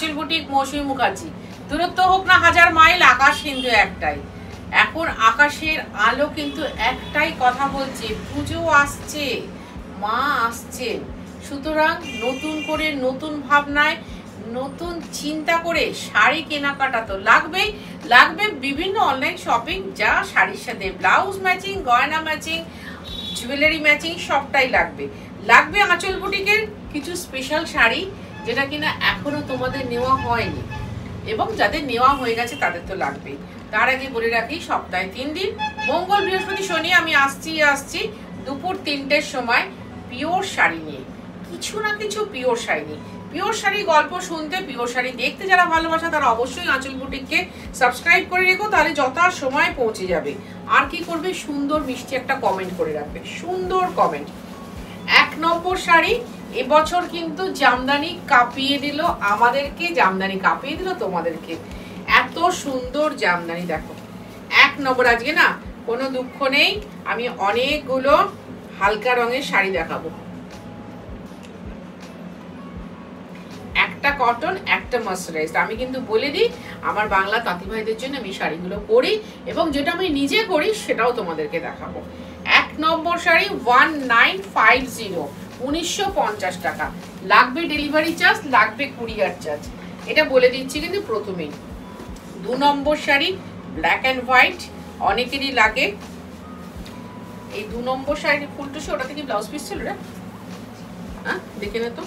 আঁচল বুটিক, মৌসুমী মুখার্জি। দূরত্ব হোক না 1000 মাইল, আকাশ কিন্তু একটাই। এখন আকাশের আলো কিন্তু একটাই কথা বলছে, পুজো আসছে, মা আসছে। সুতরাং নতুন করে, নতুন ভাবনায়, নতুন চিন্তা করে শাড়ি কেনাকাটা তো লাগবেই। লাগবে বিভিন্ন অনলাইন শপিং, যা শাড়ির সাথে ব্লাউজ ম্যাচিং, গয়না ম্যাচিং, জুয়েলারি ম্যাচিং সবটাই লাগবে। লাগবে আঁচল বুটিকের কিছু স্পেশাল শাড়ি, যেটা কিনা এখনো তোমাদের নেওয়া হয়নি, এবং যাদের নেওয়া হয়ে গেছে তাদের তো লাগবেই। তার আগে বলে রাখি, সপ্তাহে 3 দিন, মঙ্গল, বৃহস্পতি, শনি আমি আসছি দুপুর 3টের সময় পিওর শাড়ি নিয়ে, কিছু না কিছু পিওর শাড়ি নিয়ে। পিওর শাড়ি গল্প শুনতে, পিওর শাড়ি দেখতে যারা ভালোবাসা তারা অবশ্যই আঁচল বুটিককে সাবস্ক্রাইব করে রেখো, তাহলে যথা সময় পৌঁছে যাবে। আর কি করবে, সুন্দর মিষ্টি একটা কমেন্ট করে রাখবে, সুন্দর কমেন্ট। 1 নম্বর শাড়ি এবছর কিন্তু জামদানি কাঁপিয়ে দিল আমাদেরকে, জামদানি কাঁপিয়ে দিল তোমাদেরকে। এত সুন্দর জামদানি দেখো, 1 নম্বর। আজকে না কোনো দুঃখ নেই, আমি অনেকগুলো হালকা রঙের শাড়ি দেখাবো। একটা কটন, একটা মার্সারাইজড। আমি কিন্তু বলে দিই, আমার বাংলা তাঁতি ভাইদের জন্য আমি শাড়িগুলো করি, এবং যেটা আমি নিজে করি সেটাও তোমাদেরকে দেখাবো। 1 নম্বর শাড়ি 1950, 1950 টাকা। লাগবে ডেলিভারি চার্জ, লাগবে কুরিয়ার চার্জ, এটা বলে দিচ্ছি কিন্তু প্রথমেই। 2 নম্বর শাড়ি ব্ল্যাক অ্যান্ড হোয়াইট, অনেকেরই লাগে। এই 2 নম্বর শাড়ির ফুলটুসি, ওটা থেকে ব্লাউজ পিস ছিল রে, হ্যাঁ দেখে নে তো।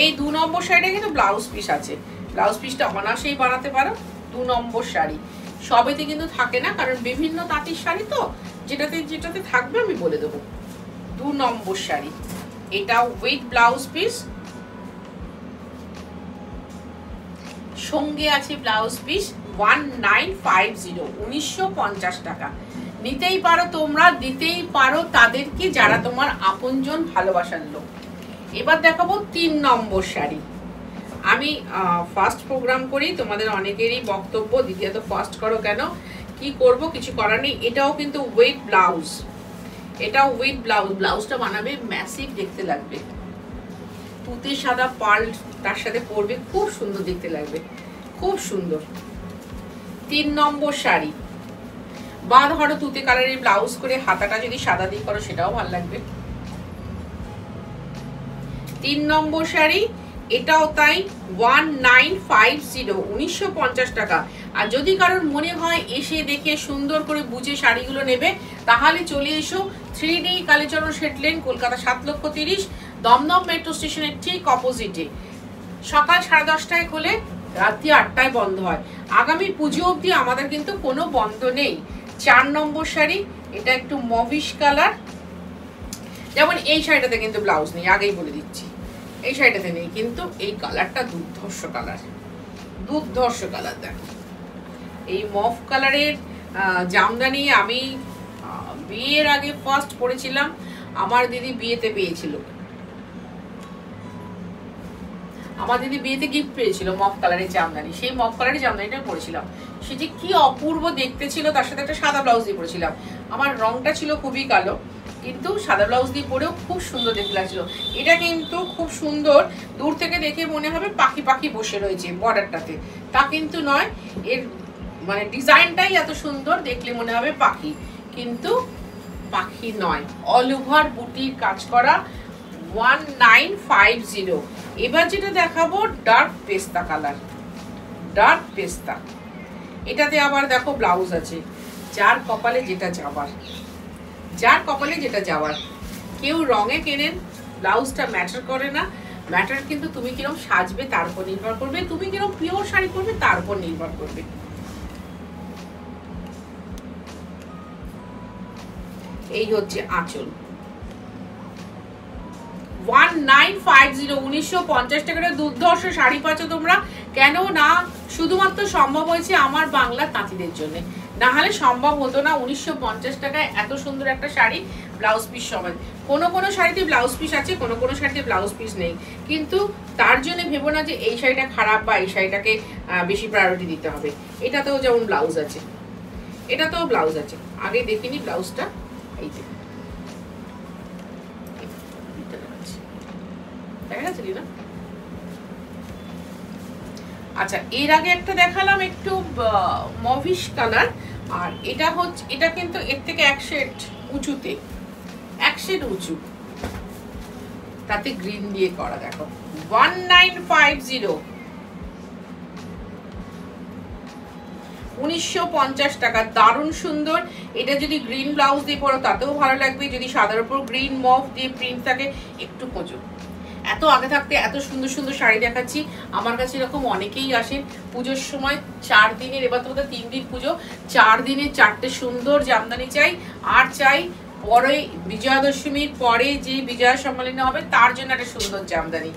এই 2 নম্বর শাড়িটা কিন্তু ব্লাউজ পিস আছে, ব্লাউজ পিসটা অনায়াসেই বানাতে পারো। 2 নম্বর শাড়ি সবেতে কিন্তু থাকে না, কারণ বিভিন্ন তাঁতির শাড়ি তো, যেটাতে যেটাতে থাকবে আমি বলে দেবো। 2 নম্বর শাড়ি, এটা উইথ ব্লাউজ পিস, সঙ্গে আছে ব্লাউজ পিস। 1950, 1950 টাকা। নিতেই পারো তোমরা, দিতেই পারো তাদেরকে যারা তোমার আপনজন, ভালোবাসার লোক। এবার দেখাবো 3 নম্বর শাড়ি। আমি ফার্স্ট প্রোগ্রাম করি, তোমাদের অনেকেরই বক্তব্য, দ্বিতীয়ত ফার্স্ট করো কেন, কি করব, কিছু করার নেই। এটাও কিন্তু উইথ ব্লাউজ, এটাও উইথ ব্লাউজ। ব্লাউজটা বানাবে ম্যাসিভ দেখতে লাগবে, তুতে সাদা পার্ল তার সাথে পরবে, খুব সুন্দর দেখতে লাগবে, খুব সুন্দর। 3 নম্বর শাড়ি, বা ধরো তুতে কালারের ব্লাউজ করে হাতাটা যদি সাদা দিয়ে করো সেটাও ভালো লাগবে। 3 নম্বর শাড়ি, এটাও তাই 1950, 1950 টাকা। আর যদি কারোর মনে হয় এসে দেখে সুন্দর করে বুঝে শাড়িগুলো নেবে, তাহলে চলে এসো 3D কালীচরণ শেটলেন, কলকাতা 7,30,000, দমদম মেট্রো স্টেশনের ঠিক অপোজিটে। সকাল 10:30টায় খোলে, রাত্রি 8টায় বন্ধ হয়। আগামী পুজো অবধি আমাদের কিন্তু কোনো বন্ধ নেই। 4 নম্বর শাড়ি, এটা একটু মভিশ কালার, যেমন এই শাড়িটাতে কিন্তু ব্লাউজ নেই, আগেই বলে দিচ্ছি, এই শাড়িটাতে নেই, কিন্তু এই কালারটা দুর্ধর্ষ কালার, দুর্ধর্ষ কালার। দেখো এই মভ কালারের জামদানি আমি বিয়ের আগে ফার্স্ট পরেছিলাম, আমার দিদি বিয়েতে পেয়েছিল, আমার দিদি বিয়েতে গিফট পেয়েছিল মভ কালারের জামদানি, সেই মভ কালারের জামদানিটা পরেছিলাম, সেটি কি অপূর্ব দেখতে ছিল। তার সাথে একটা সাদা ব্লাউজ দিয়ে পরেছিলাম, আমার রংটা ছিল খুবই কালো, কিন্তু সাদা ব্লাউজ দিয়ে পরেও খুব সুন্দর দেখতে লাগছিল। এটা কিন্তু খুব সুন্দর, দূর থেকে দেখে মনে হবে পাখি পাখি বসে রয়েছে বর্ডারটাতে, তা কিন্তু নয়। এর মানে ডিজাইনটাই এত সুন্দর, দেখলে মনে হবে পাখি, কিন্তু পাখি নয়। অল ওভার বুটির কাজ করা, 1950। এবার যেটা দেখাবো ডার্ক পেস্তা কালার, ডার্ক পেস্তা। এটাতে আবার দেখো ব্লাউজ আছে, যার কপালে যেটা যাবার, যার কপালে যেটা যাওয়ার। কেউ রঙে কেনেন, ব্লাউজটা ম্যাটার করে না, ম্যাটার কিন্তু তুমি কিরকম সাজবে তার উপর নির্ভর করবে, তুমি কিরকম পিওর শাড়ি পরবে তার উপর নির্ভর করবে। এই হচ্ছে আঁচল, 1950, 1950 টাকার দুর্ধর্ষ শাড়ি পাচ্ছ তোমরা। কেন না, শুধুমাত্র সম্ভব হয়েছে আমার বাংলা তাঁতিদের জন্য, না হলে সম্ভব হতো না 1950 টাকায় এত সুন্দর একটা শাড়ি, ব্লাউজ পিস সমেত। কোনো কোনো শাড়িতে ব্লাউজ পিস আছে, কোনো কোনো শাড়িতে ব্লাউজ পিস নেই, কিন্তু তার জন্য ভেবো না যে এই শাড়িটা খারাপ বা এই শাড়িটাকে বেশি প্রায়োরিটি দিতে হবে। এটাতেও যেমন ব্লাউজ আছে, এটাতেও ব্লাউজ আছে, আগে দেখিনি ব্লাউজটা, এই দেখা যাচ্ছে না। আচ্ছা, এর আগে একটা দেখালাম একটু মভিশ কালার, আর এটা হচ্ছে, এটা কিন্তু এর থেকে এক শেড উঁচুতে, এক শেড উঁচু, তাতে গ্রিন দিয়ে করা। দেখো 1950, 1950 টাকা, দারুণ সুন্দর। এটা যদি গ্রিন ব্লাউজ দিয়ে পরো তাতেও ভালো লাগবে, যদি সাদার উপর গ্রিন মভ দিয়ে প্রিন্ট থাকে একটু খোঁজো। এত আগে থাকতে এত সুন্দর সুন্দর শাড়ি দেখাচ্ছি, আমার কাছে এরকম অনেকেই আসেন পুজোর সময়। 4 দিনের, এবার তো 3 দিন পুজো, 4 দিনে 4টে সুন্দর জামদানি চাই। আর চাই পরে বিজয়া দশমীর পরে যে বিজয়া সম্মেলন হবে তার জন্য একটা সুন্দর জামদানি।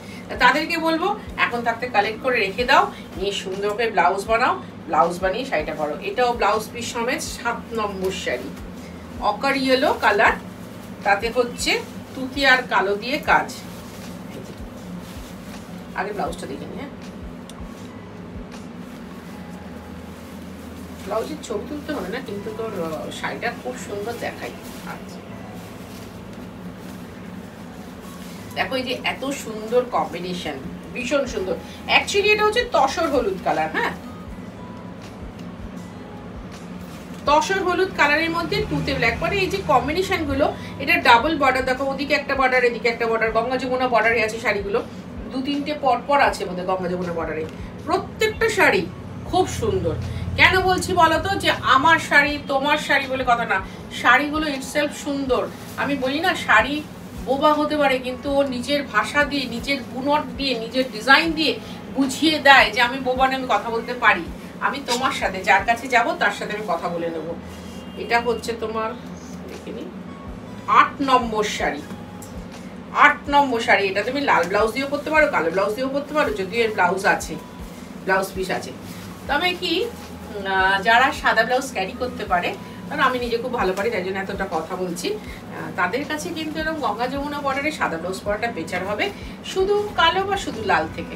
তাদেরকে বলবো এখন থাকতে কালেক্ট করে রেখে দাও, নিয়ে সুন্দর করে ব্লাউজ বানাও, ব্লাউজ বানিয়ে শাড়িটা করো। এটাও ব্লাউজ পিস সমেত 7 নম্বর শাড়ি, অকার ইয়েলো কালার, তাতে হচ্ছে তুতি আর কালো দিয়ে কাজ। আগে ব্লাউজটা দেখে নি। হ্যাঁ, ব্লাউজের ছবি তুলতে হবে না, কিন্তু তোর শাড়িটা খুব সুন্দর দেখাই। আচ্ছা দেখো, এই যে এত সুন্দর কম্বিনেশন, ভীষণ সুন্দর। অ্যাকচুয়ালি এটা হচ্ছে তসর হলুদ কালার। হ্যাঁ, তসর হলুদ কালারের মধ্যে তুতে ব্ল্যাক, মানে এই যে কম্বিনেশন গুলো, এটা ডাবল বর্ডার। দেখো ওদিকে একটা বর্ডার, এদিকে একটা বর্ডার, গঙ্গা যমুনা বর্ডারে আছে শাড়িগুলো, 2-3টে পর আছে বোধহয় গঙ্গা যমুনা বর্ডারে। প্রত্যেকটা শাড়ি খুব সুন্দর। কেন বলছি বলতো, যে আমার শাড়ি তোমার শাড়ি বলে কথা না, শাড়িগুলো ইটসেলফ সুন্দর। আমি বলি না শাড়ি বোবা হতে পারে, কিন্তু ও নিজের ভাষা দিয়ে, নিজের বুনট দিয়ে, নিজের ডিজাইন দিয়ে বুঝিয়ে দেয় যে আমি বোবা না, আমি কথা বলতে পারি। আমি তোমার সাথে যার কাছে যাব তার সাথে আমি কথা বলে নেব। এটা হচ্ছে তোমার, দেখে নি, 8 নম্বর শাড়ি, 8 নম্বর শাড়ি। এটা তুমি লাল ব্লাউজ দিয়েও পরতে পারো, কালো ব্লাউজ দিয়েও পরতে পারো, যদিও এর ব্লাউজ আছে, ব্লাউজ পিস আছে। তবে কি, যারা সাদা ব্লাউজ ক্যারি করতে পারে, কারণ আমি নিজে খুব ভালো পারি তাই জন্য এতটা কথা বলছি, তাদের কাছে কিন্তু এরকম গঙ্গা যমুনা বর্ডারে সাদা ব্লাউজ পরাটা বেচার হবে শুধু কালো বা শুধু লাল থেকে।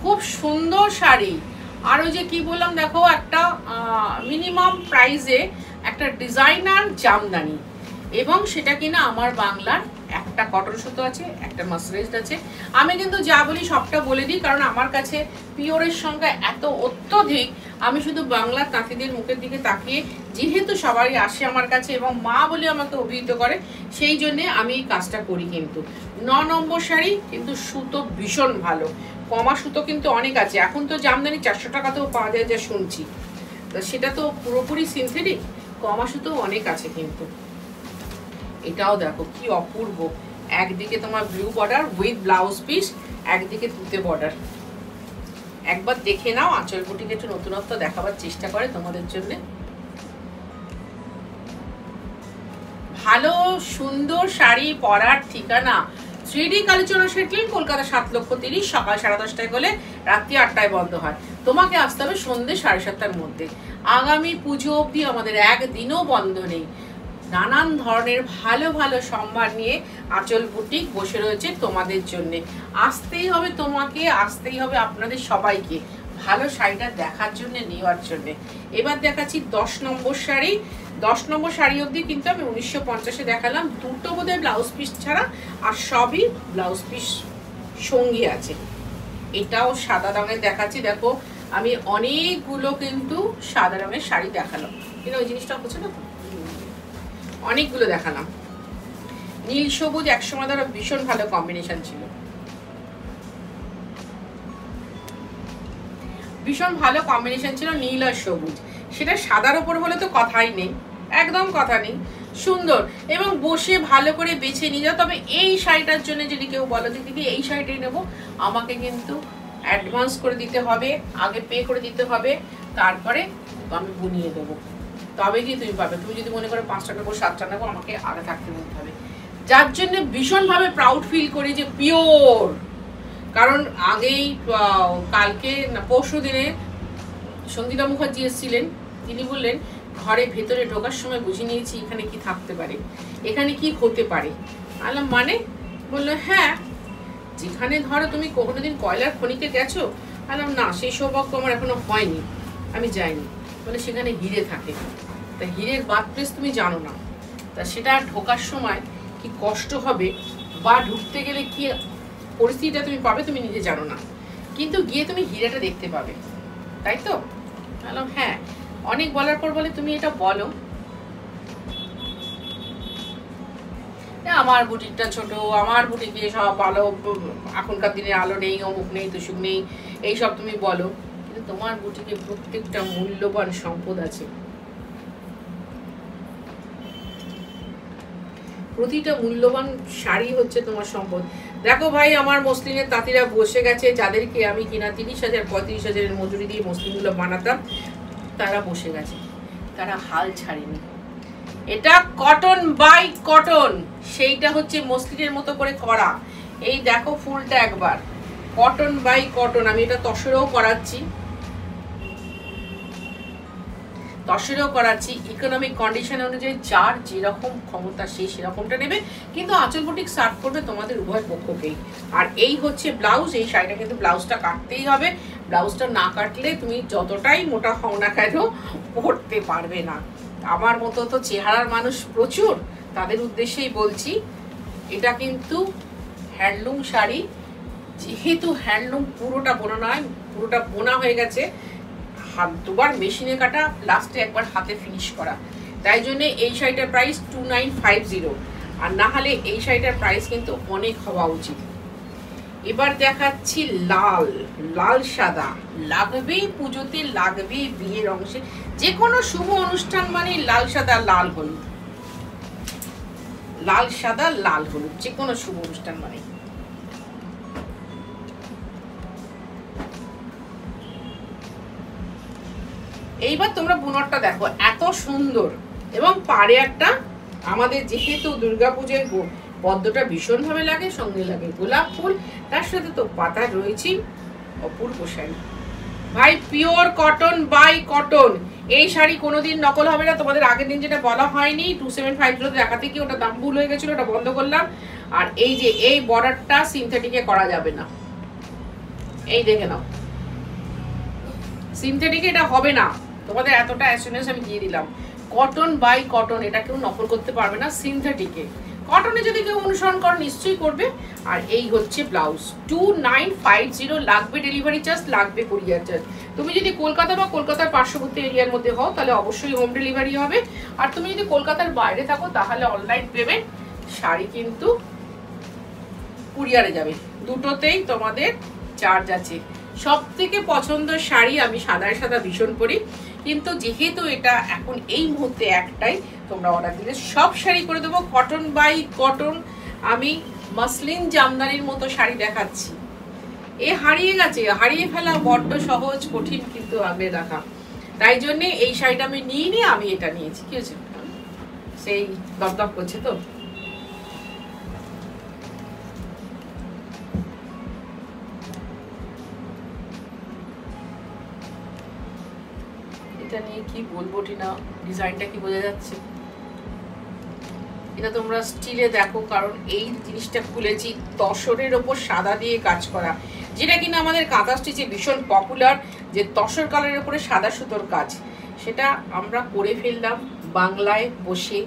খুব সুন্দর শাড়ি। আর ওই যে কি বললাম, দেখো একটা মিনিমাম প্রাইসে একটা ডিজাইনার জামদানি, এবং সেটা কিনা আমার বাংলার। একটা কটন সুতো আছে, একটা মাসরাইজড আছে। আমি কিন্তু যা বলি সবটা বলে দিই, কারণ আমার কাছে পিওরের সংখ্যা এত অত্যধিক, আমি শুধু বাংলা তাঁতিদের মুখের দিকে তাকিয়ে, যেহেতু সবাই আসে আমার কাছে এবং মা বলে আমাকে অভিহিত করে, সেই জন্যে আমি এই কাজটা করি। কিন্তু 9 নম্বর শাড়ি, কিন্তু সুতো ভীষণ ভালো, কমা সুতো কিন্তু অনেক আছে। এখন তো জামদানি 400 টাকাতেও পাওয়া যায় যা শুনছি, তো সেটা তো পুরোপুরি সিনথেটিক, কমা সুতো অনেক আছে কিন্তু। এটাও দেখো কি অপূর্ব, একদিকে তোমার blue border with blouse piece, একদিকে তুতে বর্ডার। একবার দেখে নাও, আঁচল বুটিকে একটু নতুনত্ব দেখাবার চেষ্টা করে তোমাদের জন্য। ভালো সুন্দর শাড়ি পরার ঠিকানা 3D কালচার সেটলিং, কলকাতা 7,30,000, সকাল 10:30টায় গেলে রাত্রি 8টায় বন্ধ হয়। তোমাকে আসতে হবে সন্ধ্যে 7:30টার মধ্যে। আগামী পুজো অবধি আমাদের একদিনও বন্ধ নেই। নানান ধরনের ভালো ভালো সম্ভার নিয়ে আঁচল বুটিক বসে রয়েছে তোমাদের জন্য। আসতেই হবে তোমাকে, আসতেই হবে আপনাদের সবাইকে ভালো শাড়িটা দেখার জন্য, নেওয়ার জন্য। এবার দেখাচ্ছি 10 নম্বর শাড়ি। 10 নম্বর শাড়ি অবধি কিন্তু আমি 1950-এ দেখালাম, দুটো বোধহয় ব্লাউজ পিস ছাড়া, আর সবই ব্লাউজ পিস সঙ্গী আছে। এটাও সাদা রঙের দেখাচ্ছি। দেখো আমি অনেকগুলো কিন্তু সাদা রঙের শাড়ি দেখালাম, কিন্তু ওই জিনিসটা হচ্ছে না, অনেকগুলো দেখালাম। নীল সবুজ একসময় ধরো ভীষণ ভালো কম্বিনেশন ছিল, ভীষণ ভালো কম্বিনেশন ছিল নীল আর সবুজ। সেটা সাদার ওপর হলে তো কথাই নেই, একদম কথা নেই, সুন্দর। এবং বসে ভালো করে বেছে নিয়ে যাও। তবে এই শাড়িটার জন্য যদি কেউ বলো যে দিদি এই শাড়িটাই নেবো, আমাকে কিন্তু অ্যাডভান্স করে দিতে হবে, আগে পে করে দিতে হবে, তারপরে আমি বুনিয়ে দেবো, তবে কি তুমি পাবে। তুমি যদি মনে করো 5 টাকা নেবো, 7 টাকা নেবো, আমাকে আগে থাকতে বলতে হবে। যার জন্য ভীষণভাবে প্রাউড ফিল করি যে পিওর। কারণ আগেই কালকে না পরশু দিনে সঙ্গীতা মুখার্জি এসেছিলেন, তিনি বললেন ঘরে ভেতরে ঢোকার সময় বুঝে নিয়েছি এখানে কি থাকতে পারে, এখানে কি হতে পারে। বললাম মানে? বললো হ্যাঁ, যেখানে ধরো তুমি কোনোদিন কয়লার খনিতে গেছো? বললাম না, সেই সৌভাগ্য আমার এখনো হয়নি, আমি যাইনি। বলে সেখানে হিরে থাকে, তা হিরের বার্থ প্লেস তুমি জানো না, তা সেটা ঢোকার সময় কি কষ্ট হবে বা ঢুকতে গেলে কি পরিস্থিতিটা তুমি পাবে তুমি নিজে জানো না, কিন্তু গিয়ে তুমি হীরাটা দেখতে পাবে, তাই তো? হ্যাঁ। অনেক বলার পর বলে তুমি এটা বলো, আমার বুটিকটা ছোট, আমার বুটিকে সব আলো, এখনকার দিনে আলো নেই, অমুক নেই, তুসুক নেই, এইসব তুমি বলো, কিন্তু তোমার বুটিকে প্রত্যেকটা মূল্যবান সম্পদ আছে। প্রতিটা মূল্যবান শাড়ি হচ্ছে তোমার সম্পদ। দেখো ভাই, আমার মসলিনের তাঁতিরা বসে গেছে, যাদেরকে আমি কিনা 30,000 35,000 মজুরি দিয়ে মসলিনগুলো বানাতাম, তারা বসে গেছে, তারা হাল ছাড়েনি। এটা কটন বাই কটন, সেইটা হচ্ছে মসলিনের মতো করে করা। এই দেখো ফুলটা একবার, কটন বাই কটন। আমি এটা তসরেও করাচ্ছি, ইকোনমিক কন্ডিশন অনুযায়ী যার যেরকম ক্ষমতা সে সেরকমটা নেবে, কিন্তু আঁচল বুটিক সার্ভ করবে তোমাদের উভয় পক্ষকেই। আর এই হচ্ছে ব্লাউজ। এই শাড়িটা কিন্তু ব্লাউজটা কাটতেই হবে, ব্লাউজটা না কাটলে তুমি যতটাই মোটা হও না কেন পরতে পারবে না। আমার মতো তো চেহারার মানুষ প্রচুর, তাদের উদ্দেশ্যেই বলছি, এটা কিন্তু হ্যান্ডলুম শাড়ি। যেহেতু হ্যান্ডলুম পুরোটা বোনা নয়, পুরোটা বোনা হয়ে গেছে, দুবার মেশিনে কাটা, লাস্টে একবার হাতে ফিনিশ করা, তাই জন্য এই শাড়িটার প্রাইস 2950। আর না হলে এই শাড়িটার প্রাইস কিন্তু অনেক হওয়া উচিত। এবার দেখাচ্ছি লাল, লাল সাদা লাগবে পুজোতে, লাগবে বিয়ের অংশে, যে কোনো শুভ অনুষ্ঠান মানে লাল সাদা লাল হলুদ, লাল সাদা লাল হলুদ, যে কোনো শুভ অনুষ্ঠান মানে। এইবার তোমরা বুনরটা দেখো, এত সুন্দর, এবং পাড়ে একটা, আমাদের যেহেতু দুর্গাপূজায় পদ্মটা ভীষণ ভাবে লাগে, সঙ্গে লাগে গোলাপ ফুল, তার সাথে তো পাতা রয়েছে, অপূর্ব শাড়ি ভাই, পিওর কটন বাই কটন। এই শাড়ি কোনোদিন নকল হবে না। তোমাদের আগের দিন যেটা বলা হয়নি 2750 দেখাতে কি ওটা দাম ভুল হয়ে গেছিল, ওটা বন্ধ করলাম। আর এই যে এই বর্ডারটা সিনথেটিকে করা যাবে না, এই দেখে নাও, সিনথেটিকে এটা হবে না। তোমাদের এতটা অ্যাসুরেন্স আমি দিয়ে দিলাম, কটন বাই কটন, এটা কেউ নকল করতে পারবে না। সিনথেটিকে, কটনে যদি কেউ অনুসরণ করে নিশ্চয়ই করবে। আর এই হচ্ছে ব্লাউজ, 2950 লাগবে ডেলিভারি চার্জ, লাগবে কুরিয়ার চার্জ। তুমি যদি কলকাতা বা কলকাতার পার্শ্ববর্তী এরিয়ার মধ্যে হও তাহলে অবশ্যই হোম ডেলিভারি হবে। আর তুমি যদি কলকাতার বাইরে থাকো তাহলে অনলাইন পেমেন্ট, শাড়ি কিন্তু কুরিয়ারে যাবে, দুটোতেই তোমাদের চার্জ আছে। সব থেকে পছন্দের শাড়ি, আমি সাদায় সাদা ভীষণ পরি, কিন্তু যেহেতু এটা এখন এই মুহূর্তে একটাই, তোমরা অর্ডার দিলে সব শাড়ি করে দেবো কটন বাই কটন। আমি মসলিন জামদানির মতো শাড়ি দেখাচ্ছি, এ হারিয়ে গেছে, হারিয়ে ফেলা বড্ড সহজ, কঠিন কিন্তু আগলে রাখা, তাই জন্যে এই শাড়িটা আমি নিয়ে আমি এটা নিয়েছি। কি হয়েছে, সেই দপদপ করছে তো। এটা নিয়ে কি বলবো টিনা, ডিজাইনটা কি বোঝা যাচ্ছে? এটা তোমরা স্টিলে দেখো, কারণ এই জিনিসটা খুলেছি তসরের ওপর সাদা দিয়ে কাজ করা, যেটা কিনা আমাদের কাঁথা স্টিচে ভীষণ পপুলার, যে তসর কালারের উপরে সাদা সুতোর কাজ, সেটা আমরা করে ফেললাম বাংলায় বসে,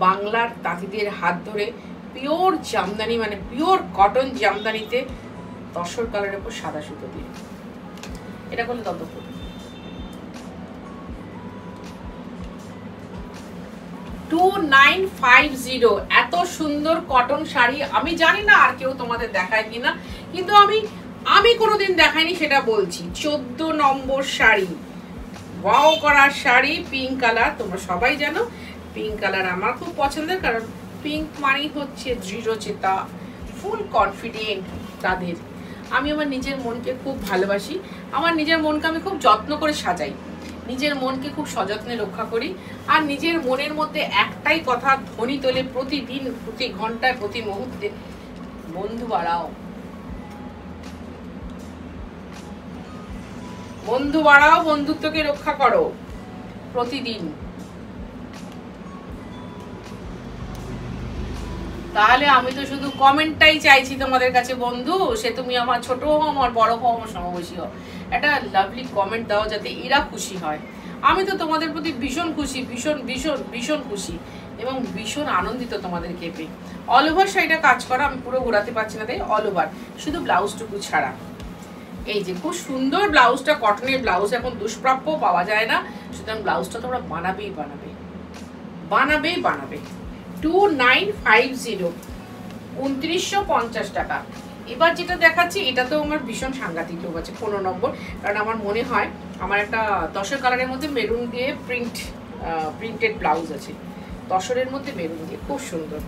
বাংলার তাঁতিদের হাত ধরে, পিওর জামদানি মানে পিওর কটন জামদানিতে তসর কালারের উপর সাদা সুতো দিয়ে এটা করলে তত 2950 এত সুন্দর কটন শাড়ি। আমি জানি না আর কেউ তোমাদের দেখায় কিনা, কিন্তু আমি কোনোদিন দেখাইনি, সেটা বলছি। 14 নম্বর শাড়ি, ওয়াও করা শাড়ি, পিঙ্ক কালার। তোমরা সবাই জানো পিঙ্ক কালার আমার খুব পছন্দের, কারণ পিঙ্ক মানেই হচ্ছে দৃঢ়চেতা, ফুল কনফিডেন্ট তাদের। আমি আমার নিজের মনকে খুব ভালোবাসি, আমার নিজের মনকে আমি খুব যত্ন করে সাজাই, নিজের মনকে খুব সযত্নে রক্ষা করি। আর নিজের মনের মধ্যে একটাই কথা ধ্বনি তোলে প্রতিদিন, প্রতি ঘন্টায়, প্রতি মুহূর্তে, বন্ধু বাড়াও, বন্ধু বাড়াও, বন্ধুত্বকে রক্ষা করো প্রতিদিন। তাহলে আমি তো শুধু কমেন্টটাই চাইছি তোমাদের কাছে, বন্ধু সে তুমি আমার ছোট হও, আমার বড় হও, আমার সমবয়সী হও, একটা লাভলি কমেন্ট দাও যাতে এরা খুশি হয়। আমি তো তোমাদের প্রতি ভীষণ খুশি, ভীষণ ভীষণ ভীষণ খুশি। এবং ভীষণ আনন্দিত তোমাদেরকে পেয়ে। অল ওভার শাড়িটা কাজ করা, আমি পুরো ঘোরাতে পারছি না তাই অল ওভার, শুধু ব্লাউজটুকু ছাড়া। এই যে খুব সুন্দর ব্লাউজটা, কটনের ব্লাউজ এখন দুষ্প্রাপ্য পাওয়া যায় না, সুতরাং ব্লাউজটা তোমরা বানাবেই বানাবে, বানাবেই বানাবে। 2950, 2950 টাকা। এবার যেটা দেখাচ্ছি এটা তো আমার ভীষণ সাংঘাতিক লোক আছে, 15 নম্বর, কারণ আমার মনে হয় আমার একটা তসর কালারের মধ্যে মেরুন দিয়ে প্রিন্টেড ব্লাউজ আছে, তসরের মধ্যে মেরুন দিয়ে, খুব সুন্দর।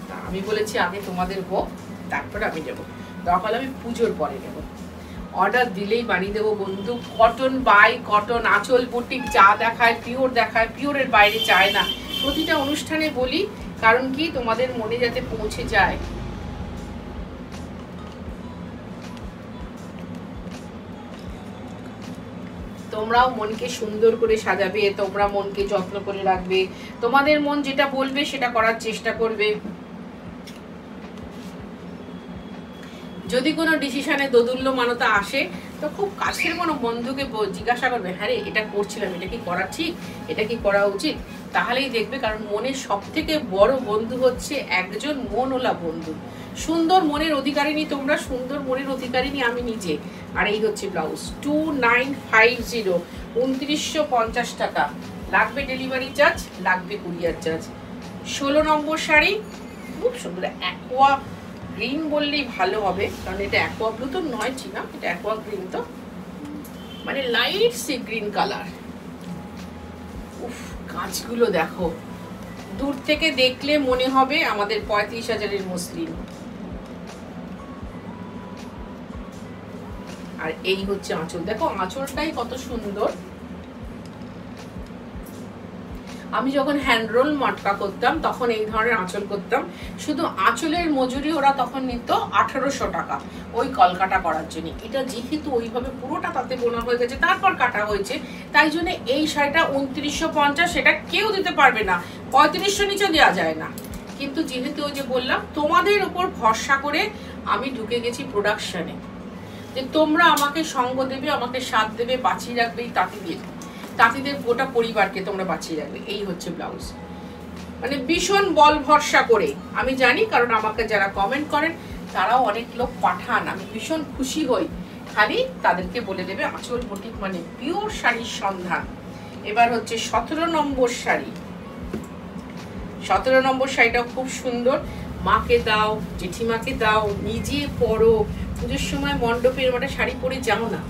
তা আমি বলেছি আগে তোমাদের হোক, তারপরে আমি নেবো, দরকার আমি পুজোর পরে নেবো। অর্ডার দিলেই বানিয়ে দেবো বন্ধু। কটন বাই কটন, আঁচল বুটিক যা দেখায় পিওর দেখায়, পিওরের বাইরে চায় না। প্রতিটা অনুষ্ঠানে বলি, কারণ কি তোমাদের মনে যাতে পৌঁছে যায়। তোমরাও মনকে সুন্দর করে সাজাবে, তোমরা মনকে যত্ন করে রাখবে, তোমাদের মন যেটা বলবে সেটা করার চেষ্টা করবে। যদি কোনো ডিসিশনে দোদুল্যমানতা আসে তো খুব কাছের কোনো বন্ধুকে জিজ্ঞাসা করবে, হ্যাঁ রে এটা করছিলাম, এটা কি করা ঠিক, এটা কি করা উচিত, তাহলেই দেখবে। কারণ মনের সব থেকে বড় বন্ধু হচ্ছে একজন মনওয়ালা বন্ধু। সুন্দর মনের অধিকারিণী তোমরা, সুন্দর মনের অধিকারিণী আমি নিজে। আর এই হচ্ছে ব্লাউজ, 2950, 2950 টাকা। লাগবে ডেলিভারি চার্জ, লাগবে কুরিয়ার চার্জ। 16 নম্বর শাড়ি, খুব সুন্দর অ্যাকোয়া গ্রিন বললেই ভালো হবে, কারণ এটা অ্যাকোয়া ব্লু তো নয়, ঠিক না, এটা অ্যাকোয়া গ্রিন, তো মানে লাইট সি গ্রিন কালার। উফ, কাঁচগুলো দেখো, দূর থেকে দেখলে মনে হবে আমাদের 35,000-এর মসলিন। আর এই হচ্ছে আঁচল, দেখো আঁচলটাই কত সুন্দর। আমি যখন হ্যান্ড রোল মটকা করতাম তখন এই ধরনের আঁচল করতাম, শুধু আঁচলের মজুরি ওরা তখন নিত 1800 টাকা ওই কলকাটা করার জন্য। এটা যেহেতু ওইভাবে পুরোটা তাতে বোনা হয়ে গেছে, তারপর কাটা হয়েছে, তাই জন্য এই শাড়িটা 2950, সেটা কেউ দিতে পারবে না, 3500 নিচে দেওয়া যায় না। কিন্তু যেহেতু ওই যে বললাম তোমাদের উপর ভরসা করে আমি ঢুকে গেছি প্রোডাকশনে, যে তোমরা আমাকে সঙ্গ দেবে, আমাকে সাথ দেবে, বাঁচিয়ে রাখবে এই তাঁতিদের গোটা পরিবারকে তোমরা বাঁচিয়ে রাখবে। এই হচ্ছে ব্লাউজ, মানে ভীষণ বল ভরসা করে। আমি জানি, কারণ আমাকে যারা কমেন্ট করেন তারাও অনেক লোক পাঠান, আমি ভীষণ খুশি হই। খালি তাদেরকে বলে দেবে আঁচল বুটিক মানে পিওর শাড়ির সন্ধান। এবার হচ্ছে 17 নম্বর শাড়ি। 17 নম্বর শাড়িটাও খুব সুন্দর। মাকে দাও, জেঠিমাকে দাও, নিজে পরো, পুজোর সময় মণ্ডপে এরকম একটা শাড়ি পরে যাও না,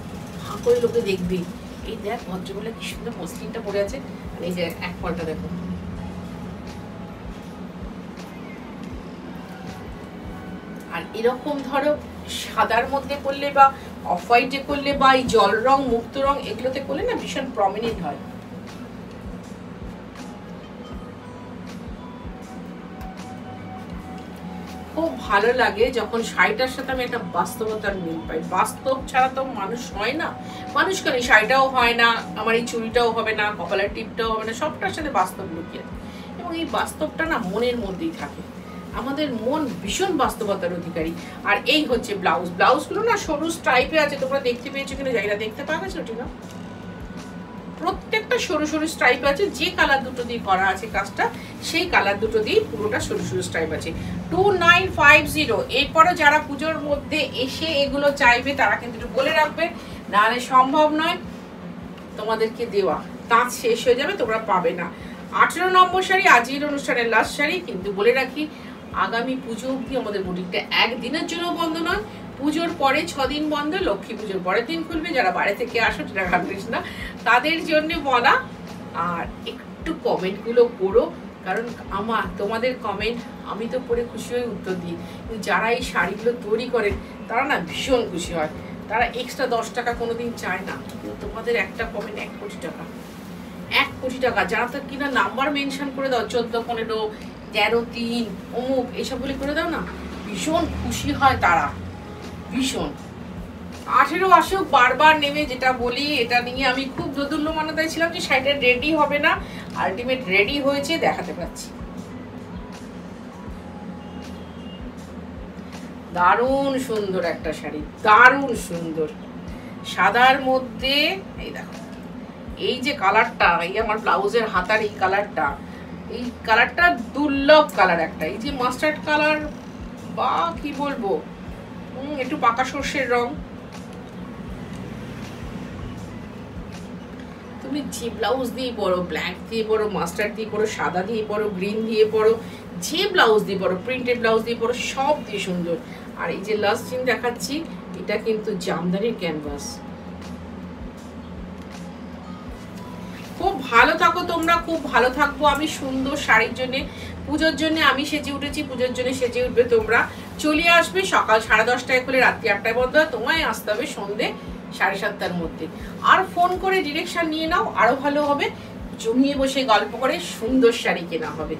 হাঁ করে লোকে দেখবে, এই দেখ ভদ্রবেলা কি সুন্দর মসলিনটা পরে আছে, আর এই যে এক ফলটা দেখো। আর এরকম ধরো সাদার মধ্যে করলে বা অফ হোয়াইটে করলে বা এই জল রং, মুক্ত রং, এগুলোতে করলে না ভীষণ প্রমিনেন্ট হয়। খুব ভালো লাগে যখন শাড়িটার সাথে আমি একটা বাস্তবতার মিল পাই। বাস্তব ছাড়া তো মানুষ হয় না, মানুষ কেন শাড়িটাও হয় না, আমার এই চুড়িটাও হবে না, কপালের টিপটাও হবে না, সবটার সাথে বাস্তব লুকিয়ে। এবং এই বাস্তবটা না মনের মধ্যেই থাকে, আমাদের মন ভীষণ বাস্তবতার অধিকারী। আর এই হচ্ছে ব্লাউজ, ব্লাউজগুলো না সরু স্ট্রাইপে আছে, তোমরা দেখতে পেয়েছো কিনা জায়গা, দেখতে পাওয়া গেছে ওটি না, প্রত্যেকটা সরু সরু স্ট্রাইপ আছে। যে কালার দুটো দিয়ে করা আছে কাজটা, সেই কালার দুটো দিয়ে পুরোটা সরু সরু স্ট্রাইপ আছে। 2950। এরপরে যারা পুজোর মধ্যে এসে এগুলো চাইবে তারা কিন্তু একটু বলে রাখবে, নাহলে সম্ভব নয় তোমাদেরকে দেওয়া, তাঁত শেষ হয়ে যাবে, তোমরা পাবে না। 18 নম্বর শাড়ি, আজকের অনুষ্ঠানের লাস্ট শাড়ি। কিন্তু বলে রাখি, আগামী পুজো অবধি আমাদের বুটিকটা একদিনের জন্য বন্ধ নয়, পুজোর পরে 6 দিন বন্ধ, লক্ষ্মী পুজোর পরের দিন খুলবে। যারা বাইরে থেকে আসো সেটা ভাবিস না, তাদের জন্য বলা। আর একটু কমেন্টগুলো করো, কারণ তোমাদের কমেন্ট আমি তো পড়ে খুশি হয়ে উত্তর দিই, কিন্তু যারা এই শাড়িগুলো তৈরি করেন তারা না ভীষণ খুশি হয়, তারা এক্সট্রা 10 টাকা কোনোদিন চায় না। কিন্তু তোমাদের একটা কমেন্ট 1 কোটি টাকা, 1 কোটি টাকা। যারা তো কিনা নাম্বার মেনশন করে দাও, 14, 15, 13, 3 অমুক এইসব বলে করে দাও না, ভীষণ খুশি হয় তারা, ভীষণ। 18 আসুক, বারবার নেমে যেটা বলি, এটা নিয়ে আমি খুব দোদুল্যমানতায় ছিলাম যে শাড়িটা রেডি হবে না, আলটিমেট রেডি হয়েছে, দেখাতে পাচ্ছি। দারুণ সুন্দর একটা শাড়ি, দারুণ সুন্দর, সাদার মধ্যে। এই দেখো এই যে কালারটা, এই আমার ব্লাউজের হাতার এই কালারটা, এই কালারটা দুর্লভ কালার একটা, এই যে মাস্টার্ড কালার বা কি বলবো, একটু পাকা সর্ষের রং। তুমি যে ব্লাউজ দিয়ে পরো, ব্ল্যাক দিয়ে পরো, মাস্টার্ড দিয়ে পরো, সাদা দিয়ে পরো, গ্রিন দিয়ে পরো, যে ব্লাউজ দিয়ে পরো, প্রিন্টেড ব্লাউজ দিয়ে পরো, সব দিয়ে সুন্দর। আর এই যে লাস্ট জিন দেখাচ্ছি, এটা কিন্তু জামদানির ক্যানভাস। খুব ভালো থাকো তোমরা, খুব ভালো থাকবো আমি সুন্দর শাড়ির জন্য। পুজোর জন্য আমি সেজে উঠেছি, পুজোর জন্য সেজে উঠবে তোমরা। চলে আসবে সকাল 10:30টায় খুলে রাত্রি 8টায় বন্ধ হয়, তোমায় আসতে হবে সন্ধে 7:30টার মধ্যে। আর ফোন করে ডিরেকশন নিয়ে নাও, আরো ভালো হবে। জমিয়ে বসে গল্প করে সুন্দর শাড়ি কেনা হবে।